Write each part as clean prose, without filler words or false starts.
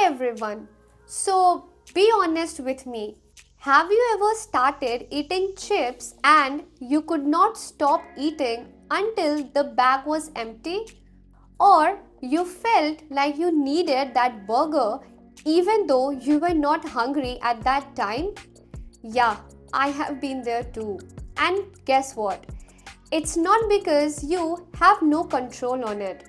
Hi everyone. So be honest with me. Have you ever started eating chips and you could not stop eating until the bag was empty? Or you felt like you needed that burger even though you were not hungry at that time? Yeah, I have been there too. And guess what? It's not because you have no control on it.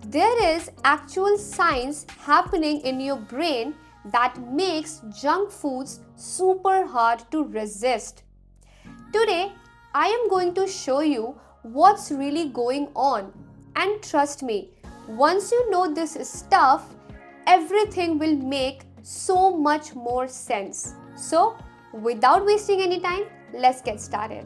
There is actual science happening in your brain that makes junk foods super hard to resist. Today, I am going to show you what's really going on. And trust me, once you know this stuff, everything will make so much more sense. So, without wasting any time, let's get started.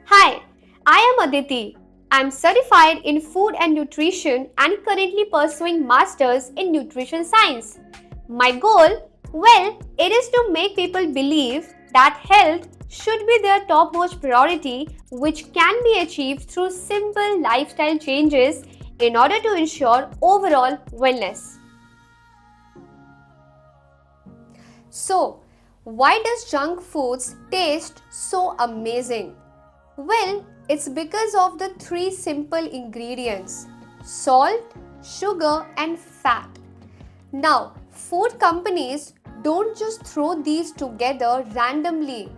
Hi, I am Aditi. I'm certified in food and nutrition and currently pursuing masters in nutrition science. My goal? Well, it is to make people believe that health should be their topmost priority, which can be achieved through simple lifestyle changes in order to ensure overall wellness. So, why does junk foods taste so amazing? Well, it's because of the three simple ingredients: salt, sugar, and fat. Now, food companies don't just throw these together randomly.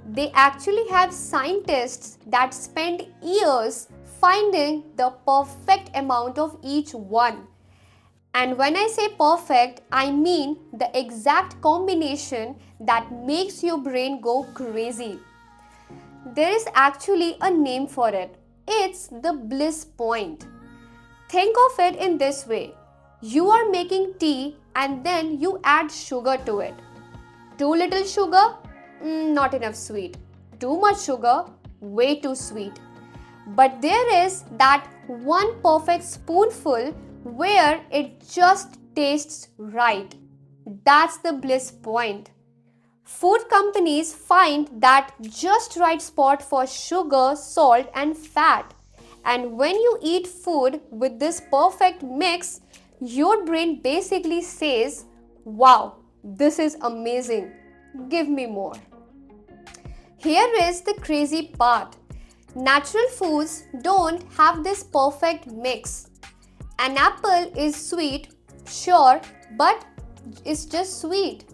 They actually have scientists that spend years finding the perfect amount of each one. And when I say perfect, I mean the exact combination that makes your brain go crazy. There is actually a name for it. It's the bliss point. Think of it in this way: you are making tea and then you add sugar to it. Too little sugar? Not enough sweet. Too much sugar? Way too sweet. But there is that one perfect spoonful where it just tastes right. That's the bliss point. Food companies find that just right spot for sugar, salt, and fat. And when you eat food with this perfect mix, your brain basically says, "Wow, this is amazing. Give me more." Here is the crazy part: natural foods don't have this perfect mix. An apple is sweet, sure, but it's just sweet.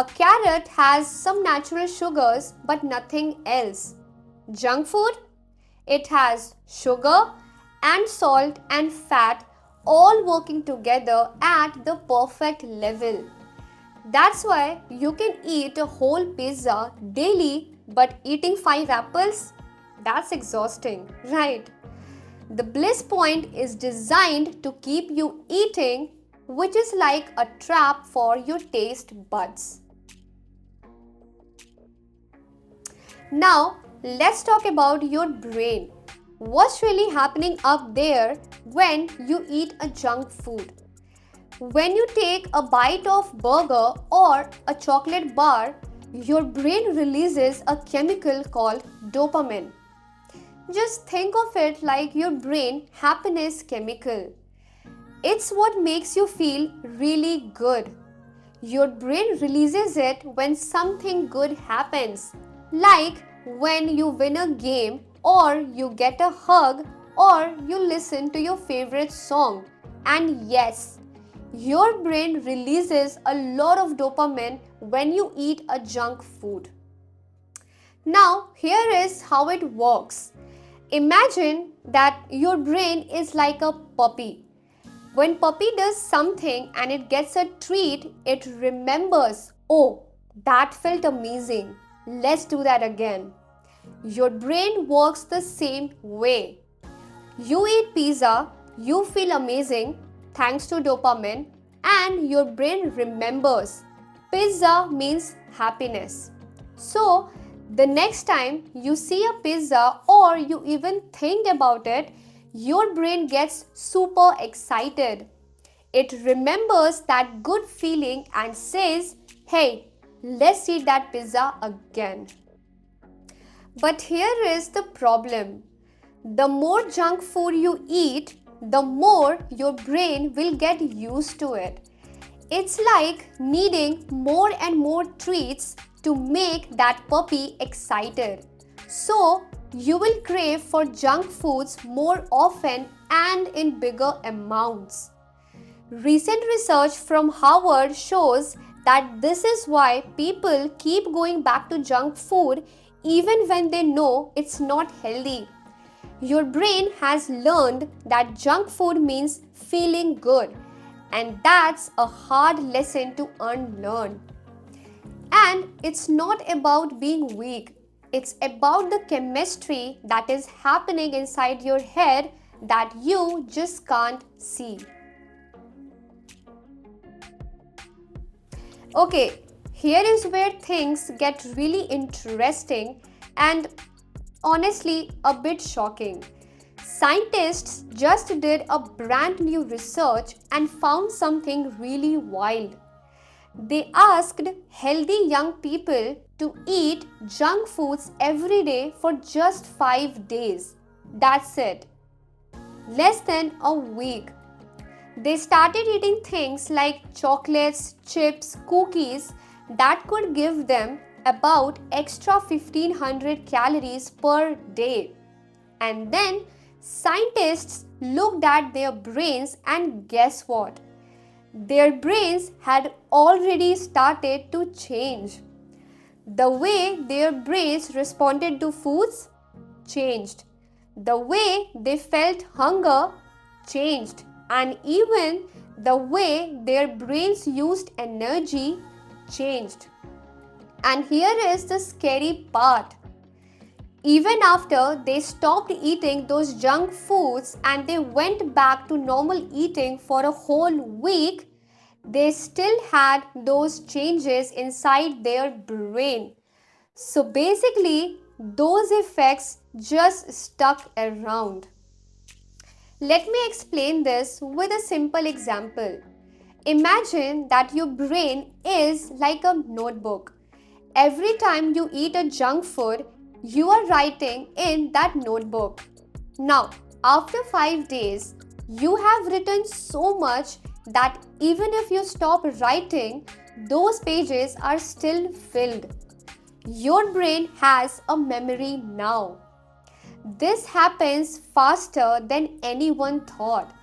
A carrot has some natural sugars but nothing else. Junk food? It has sugar and salt and fat all working together at the perfect level. That's why you can eat a whole pizza daily, but eating 5 apples? That's exhausting, right? The bliss point is designed to keep you eating, which is like a trap for your taste buds. Now, let's talk about your brain. What's really happening up there when you eat a junk food? When you take a bite of burger or a chocolate bar, your brain releases a chemical called dopamine. Just think of it like your brain happiness chemical. It's what makes you feel really good. Your brain releases it when something good happens, like when you win a game, or you get a hug, or you listen to your favorite song. And yes, your brain releases a lot of dopamine when you eat a junk food. Now, here is how it works. Imagine that your brain is like a puppy. When puppy does something and it gets a treat, it remembers, "Oh, that felt amazing. Let's do that again." Your brain works the same way. You eat pizza, you feel amazing thanks to dopamine, and your brain remembers. Pizza means happiness. So, the next time you see a pizza or you even think about it, your brain gets super excited. It remembers that good feeling and says, "Hey, let's eat that pizza again." But here is the problem. The more junk food you eat, the more your brain will get used to it. It's like needing more and more treats to make that puppy excited. So, you will crave for junk foods more often and in bigger amounts. Recent research from Harvard shows that this is why people keep going back to junk food even when they know it's not healthy. Your brain has learned that junk food means feeling good, and that's a hard lesson to unlearn. And it's not about being weak, it's about the chemistry that is happening inside your head that you just can't see. Okay, here is where things get really interesting and honestly a bit shocking. Scientists just did a brand new research and found something really wild. They asked healthy young people to eat junk foods every day for just 5 days. That's it. Less than a week. They started eating things like chocolates, chips, cookies that could give them about extra 1500 calories per day. And then scientists looked at their brains, and guess what? Their brains had already started to change. The way their brains responded to foods changed. The way they felt hunger changed. And even the way their brains used energy changed. And here is the scary part. Even after they stopped eating those junk foods and they went back to normal eating for a whole week, they still had those changes inside their brain. So basically, those effects just stuck around. Let me explain this with a simple example. Imagine that your brain is like a notebook. Every time you eat a junk food, you are writing in that notebook. Now, after 5 days, you have written so much that even if you stop writing, those pages are still filled. Your brain has a memory now. This happens faster than anyone thought.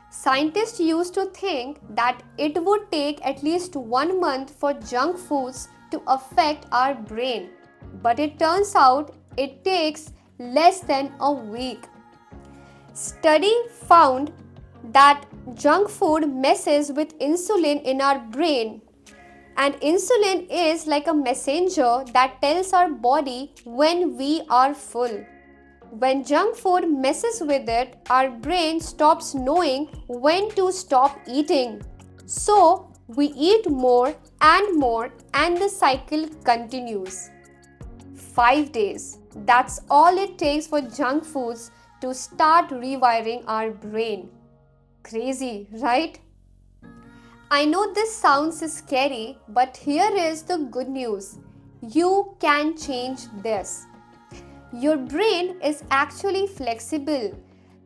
Scientists used to think that it would take at least 1 month for junk foods to affect our brain, but it turns out it takes less than a week. Study found that junk food messes with insulin in our brain, and insulin is like a messenger that tells our body when we are full. When junk food messes with it, our brain stops knowing when to stop eating. So, we eat more, and the cycle continues. 5 days. That's all it takes for junk foods to start rewiring our brain. Crazy, right? I know this sounds scary, but here is the good news. You can change this. Your brain is actually flexible.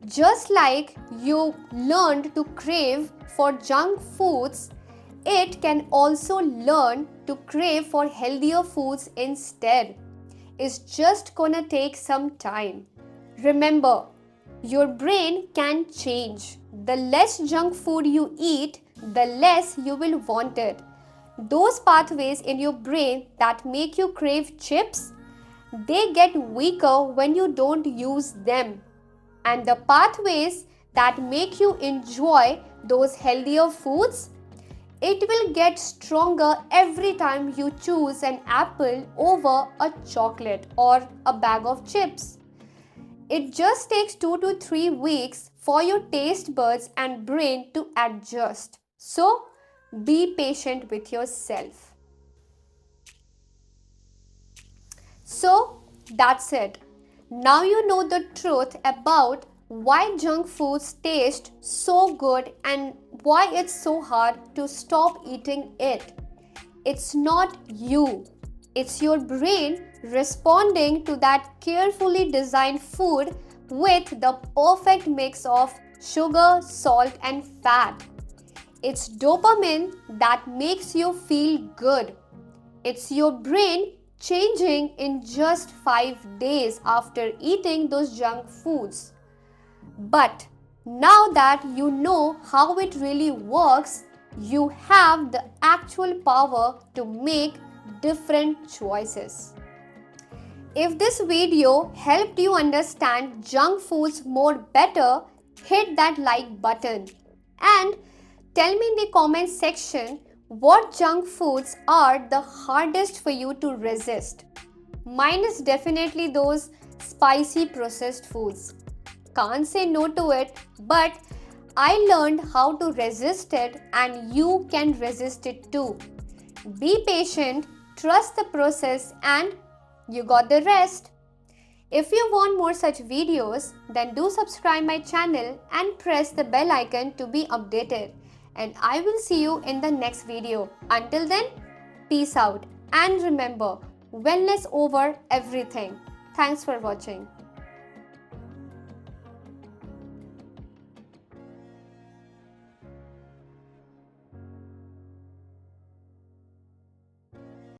Just like you learned to crave for junk foods, it can also learn to crave for healthier foods instead. It's just gonna take some time. Remember, your brain can change. The less junk food you eat, the less you will want it. Those pathways in your brain that make you crave chips, they get weaker when you don't use them. And the pathways that make you enjoy those healthier foods, it will get stronger every time you choose an apple over a chocolate or a bag of chips. It just takes 2 to 3 weeks for your taste buds and brain to adjust. So, be patient with yourself. So, that's it. Now you know the truth about why junk foods taste so good and why it's so hard to stop eating it. It's not you. It's your brain responding to that carefully designed food with the perfect mix of sugar, salt, and fat. It's dopamine that makes you feel good. It's your brain changing in just 5 days after eating those junk foods. But now that you know how it really works, you have the actual power to make different choices. If this video helped you understand junk foods more better, hit that like button and tell me in the comment section what junk foods are the hardest for you to resist. Mine is definitely those spicy processed foods. Can't say no to it, but I learned how to resist it and you can resist it too. Be patient, trust the process, and you got the rest. If you want more such videos, then do subscribe my channel and press the bell icon to be updated. And I will see you in the next video. Until then, peace out. And remember, wellness over everything. Thanks for watching.